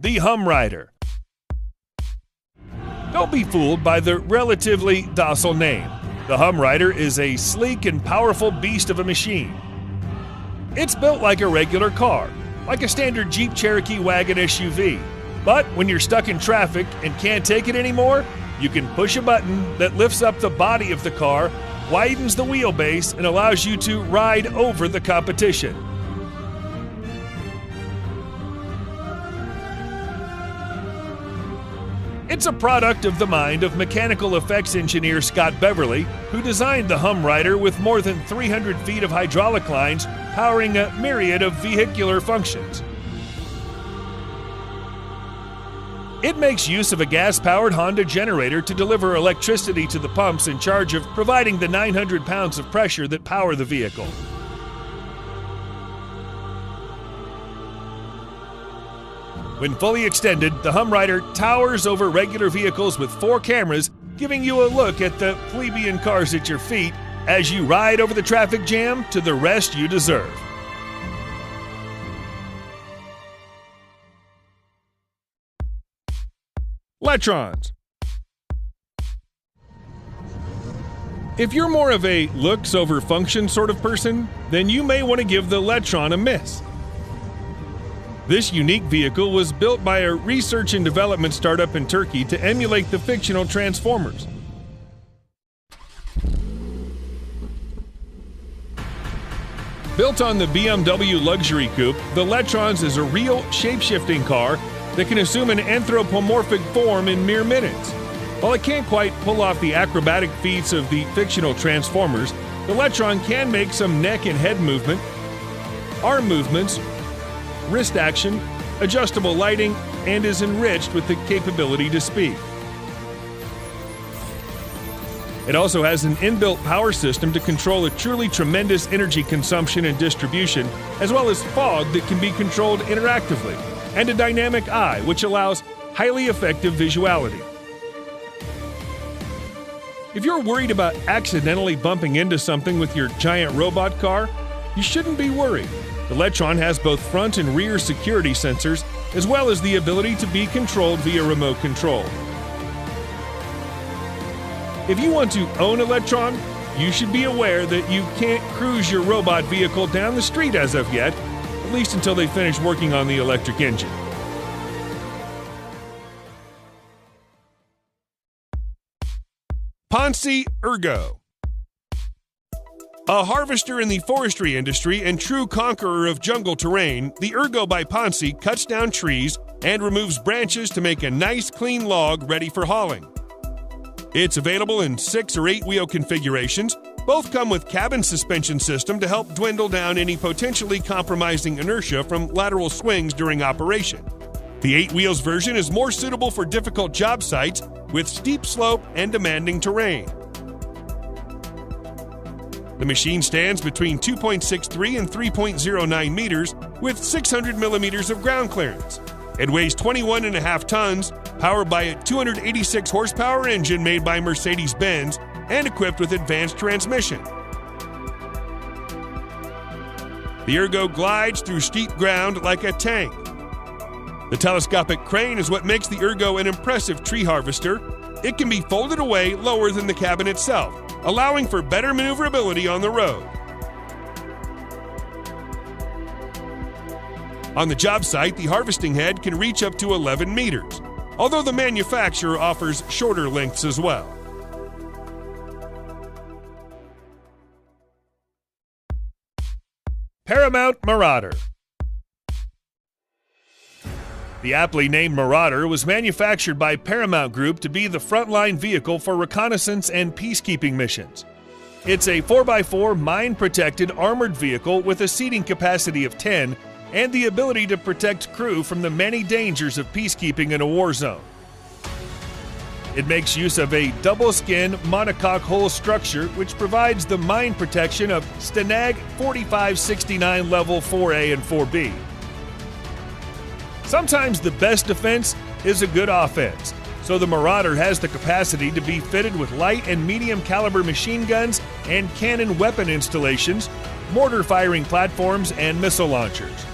The Hum Rider. Don't be fooled by the relatively docile name. The Hum Rider is a sleek and powerful beast of a machine. It's built like a regular car, like a standard Jeep Cherokee Wagon SUV. But when you're stuck in traffic and can't take it anymore, you can push a button that lifts up the body of the car, widens the wheelbase, and allows you to ride over the competition. It's a product of the mind of mechanical effects engineer Scott Beverly, who designed the Hum Rider with more than 300 feet of hydraulic lines powering a myriad of vehicular functions. It makes use of a gas-powered Honda generator to deliver electricity to the pumps in charge of providing the 900 pounds of pressure that power the vehicle. When fully extended, the Hum Rider towers over regular vehicles with 4 cameras, giving you a look at the plebeian cars at your feet as you ride over the traffic jam to the rest you deserve. Letrons. If you're more of a looks over function sort of person, then you may want to give the Letron a miss. This unique vehicle was built by a research and development startup in Turkey to emulate the fictional Transformers. Built on the BMW luxury coupe, the Letrons is a real shape-shifting car that can assume an anthropomorphic form in mere minutes. While it can't quite pull off the acrobatic feats of the fictional Transformers, the Letron can make some neck and head movement, arm movements, wrist action, adjustable lighting, and is enriched with the capability to speak. It also has an inbuilt power system to control a truly tremendous energy consumption and distribution, as well as fog that can be controlled interactively, and a dynamic eye which allows highly effective visuality. If you're worried about accidentally bumping into something with your giant robot car, you shouldn't be worried. The Letron has both front and rear security sensors, as well as the ability to be controlled via remote control. If you want to own a Letron, you should be aware that you can't cruise your robot vehicle down the street as of yet, at least until they finish working on the electric engine. Ponce Ergo. A harvester in the forestry industry and true conqueror of jungle terrain, the Ergo by Ponce cuts down trees and removes branches to make a nice clean log ready for hauling. It's available in 6 or 8-wheel configurations. Both come with cabin suspension system to help dwindle down any potentially compromising inertia from lateral swings during operation. The 8 wheels version is more suitable for difficult job sites with steep slope and demanding terrain. The machine stands between 2.63 and 3.09 meters with 600 millimeters of ground clearance. It weighs 21.5 tons, powered by a 286 horsepower engine made by Mercedes-Benz and equipped with advanced transmission. The Ergo glides through steep ground like a tank. The telescopic crane is what makes the Ergo an impressive tree harvester. It can be folded away lower than the cabin itself, allowing for better maneuverability on the road. On the job site, the harvesting head can reach up to 11 meters, although the manufacturer offers shorter lengths as well. Paramount Marauder. The aptly named Marauder was manufactured by Paramount Group to be the frontline vehicle for reconnaissance and peacekeeping missions. It's a 4x4 mine-protected armored vehicle with a seating capacity of 10 and the ability to protect crew from the many dangers of peacekeeping in a war zone. It makes use of a double-skin monocoque hull structure which provides the mine protection of STANAG 4569 Level 4A and 4B. Sometimes the best defense is a good offense, so the Marauder has the capacity to be fitted with light and medium caliber machine guns and cannon weapon installations, mortar firing platforms, and missile launchers.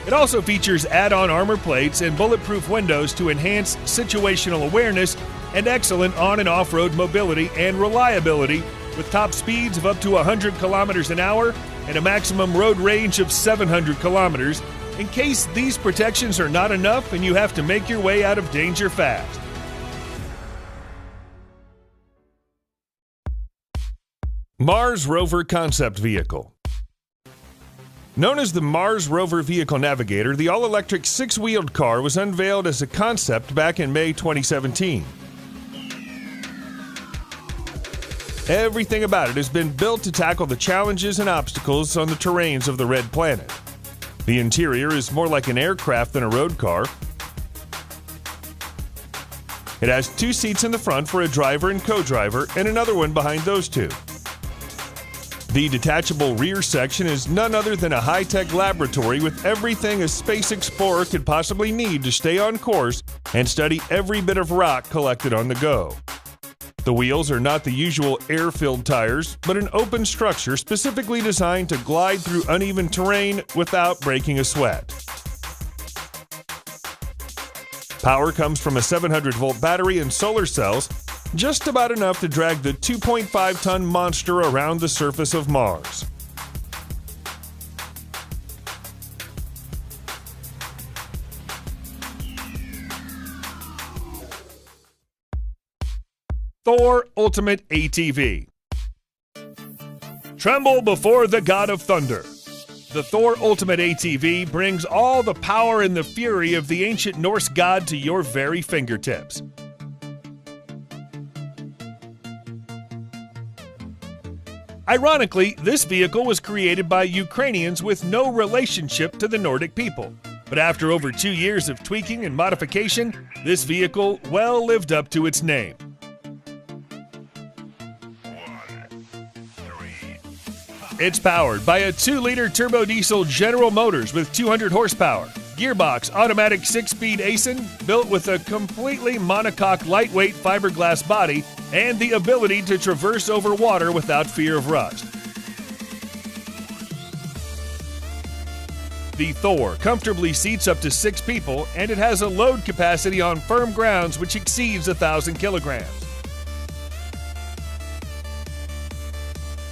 It also features add-on armor plates and bulletproof windows to enhance situational awareness and excellent on- and off-road mobility and reliability, with top speeds of up to 100 kilometers an hour and a maximum road range of 700 kilometers, in case these protections are not enough and you have to make your way out of danger fast. Mars Rover Concept Vehicle. Known as the Mars Rover Vehicle Navigator, the all-electric six-wheeled car was unveiled as a concept back in May 2017. Everything about it has been built to tackle the challenges and obstacles on the terrains of the Red Planet. The interior is more like an aircraft than a road car. It has 2 seats in the front for a driver and co-driver, and another one behind those 2. The detachable rear section is none other than a high-tech laboratory with everything a space explorer could possibly need to stay on course and study every bit of rock collected on the go. The wheels are not the usual air-filled tires, but an open structure specifically designed to glide through uneven terrain without breaking a sweat. Power comes from a 700-volt battery and solar cells, just about enough to drag the 2.5-ton monster around the surface of Mars. Thor Ultimate ATV. Tremble before the God of Thunder. The Thor Ultimate ATV brings all the power and the fury of the ancient Norse god to your very fingertips. Ironically, this vehicle was created by Ukrainians with no relationship to the Nordic people. But after over 2 years of tweaking and modification, this vehicle well lived up to its name. It's powered by a 2-liter turbo diesel General Motors with 200 horsepower, gearbox automatic 6-speed ASIN built with a completely monocoque lightweight fiberglass body and the ability to traverse over water without fear of rust. The Thor comfortably seats up to 6 people, and it has a load capacity on firm grounds which exceeds 1,000 kilograms.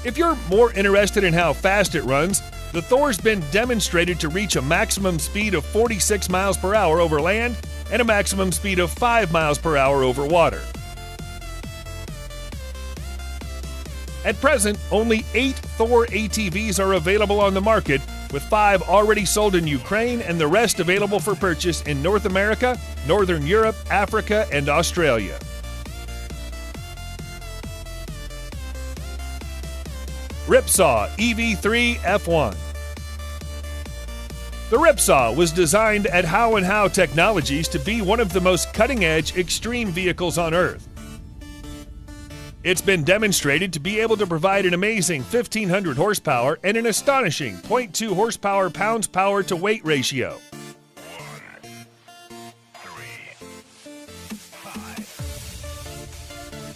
If you're more interested in how fast it runs, the Thor's been demonstrated to reach a maximum speed of 46 miles per hour over land and a maximum speed of 5 miles per hour over water. At present, only 8 Thor ATVs are available on the market, with 5 already sold in Ukraine and the rest available for purchase in North America, Northern Europe, Africa, and Australia. Ripsaw EV3 F1. The Ripsaw was designed at How & How Technologies to be one of the most cutting-edge extreme vehicles on Earth. It's been demonstrated to be able to provide an amazing 1,500 horsepower and an astonishing 0.2 horsepower pounds-power to weight ratio.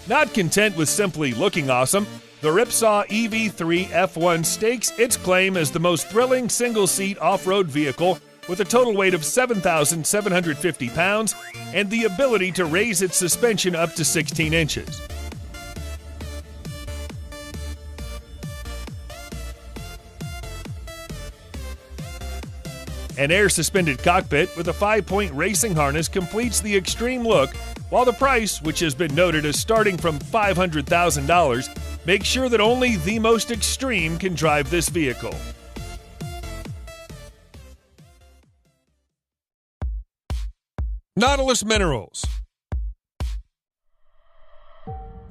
Not content with simply looking awesome, the Ripsaw EV3 F1 stakes its claim as the most thrilling single-seat off-road vehicle with a total weight of 7,750 pounds and the ability to raise its suspension up to 16 inches. An air-suspended cockpit with a 5-point racing harness completes the extreme look, while the price, which has been noted as starting from $500,000, makes sure that only the most extreme can drive this vehicle. Nautilus Minerals.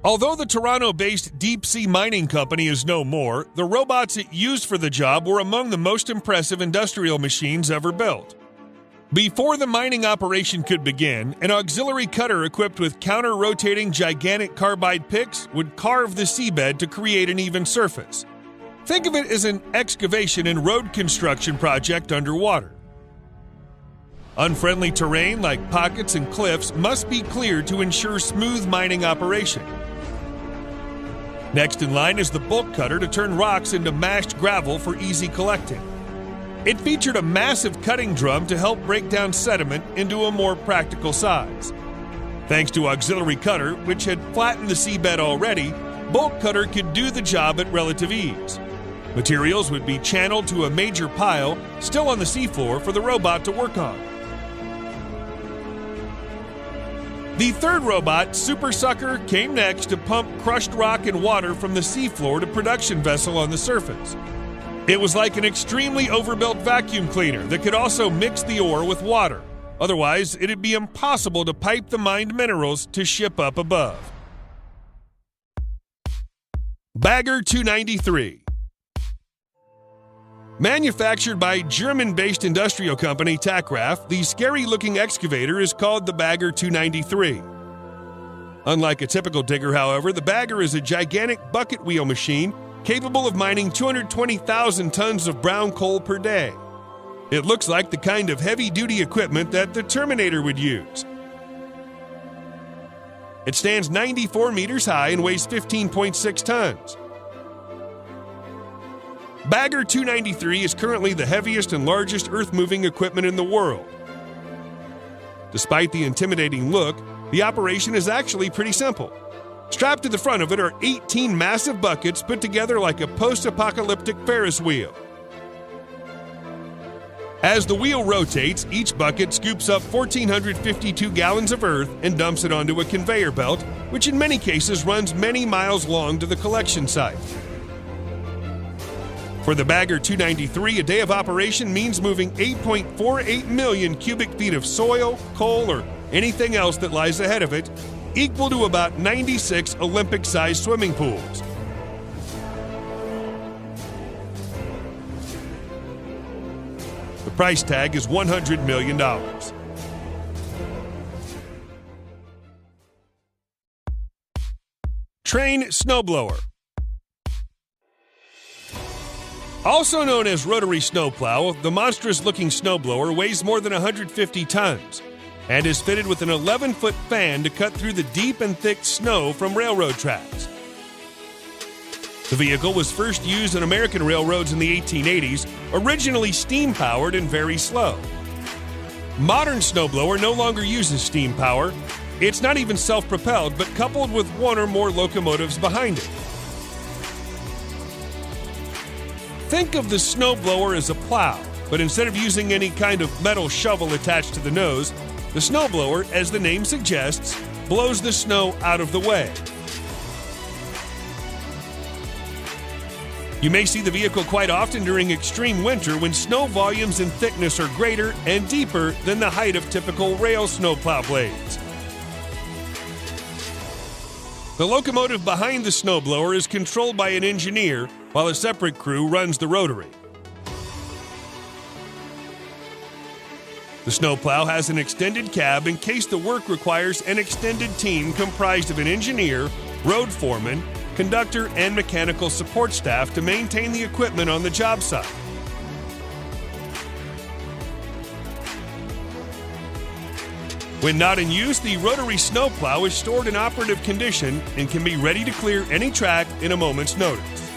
Although the Toronto-based deep-sea mining company is no more, the robots it used for the job were among the most impressive industrial machines ever built. Before the mining operation could begin, an auxiliary cutter equipped with counter-rotating gigantic carbide picks would carve the seabed to create an even surface. Think of it as an excavation and road construction project underwater. Unfriendly terrain like pockets and cliffs must be cleared to ensure smooth mining operation. Next in line is the bulk cutter to turn rocks into mashed gravel for easy collecting. It featured a massive cutting drum to help break down sediment into a more practical size. Thanks to auxiliary cutter, which had flattened the seabed already, bulk cutter could do the job at relative ease. Materials would be channeled to a major pile still on the seafloor for the robot to work on. The third robot, Super Sucker, came next to pump crushed rock and water from the seafloor to production vessel on the surface. It was like an extremely overbuilt vacuum cleaner that could also mix the ore with water. Otherwise, it'd be impossible to pipe the mined minerals to ship up above. Bagger 293. Manufactured by German-based industrial company Tackraft, the scary-looking excavator is called the Bagger 293. Unlike a typical digger, however, the Bagger is a gigantic bucket wheel machine capable of mining 220,000 tons of brown coal per day. It looks like the kind of heavy-duty equipment that the Terminator would use. It stands 94 meters high and weighs 15.6 tons. Bagger 293 is currently the heaviest and largest earth-moving equipment in the world. Despite the intimidating look, the operation is actually pretty simple. Strapped to the front of it are 18 massive buckets put together like a post-apocalyptic Ferris wheel. As the wheel rotates, each bucket scoops up 1,452 gallons of earth and dumps it onto a conveyor belt, which in many cases runs many miles long to the collection site. For the Bagger 293, a day of operation means moving 8.48 million cubic feet of soil, coal, or anything else that lies ahead of it, equal to about 96 Olympic-sized swimming pools. The price tag is $100 million. Train snowblower. Also known as rotary snowplow, the monstrous-looking snowblower weighs more than 150 tons and is fitted with an 11-foot fan to cut through the deep and thick snow from railroad tracks. The vehicle was first used on American railroads in the 1880s, originally steam-powered and very slow. Modern snowblower no longer uses steam power. It's not even self-propelled, but coupled with one or more locomotives behind it. Think of the snowblower as a plow, but instead of using any kind of metal shovel attached to the nose, the snowblower, as the name suggests, blows the snow out of the way. You may see the vehicle quite often during extreme winter when snow volumes and thickness are greater and deeper than the height of typical rail snowplow blades. The locomotive behind the snowblower is controlled by an engineer, while a separate crew runs the rotary. The snowplow has an extended cab in case the work requires an extended team comprised of an engineer, road foreman, conductor, and mechanical support staff to maintain the equipment on the job site. When not in use, the rotary snowplow is stored in operative condition and can be ready to clear any track in a moment's notice.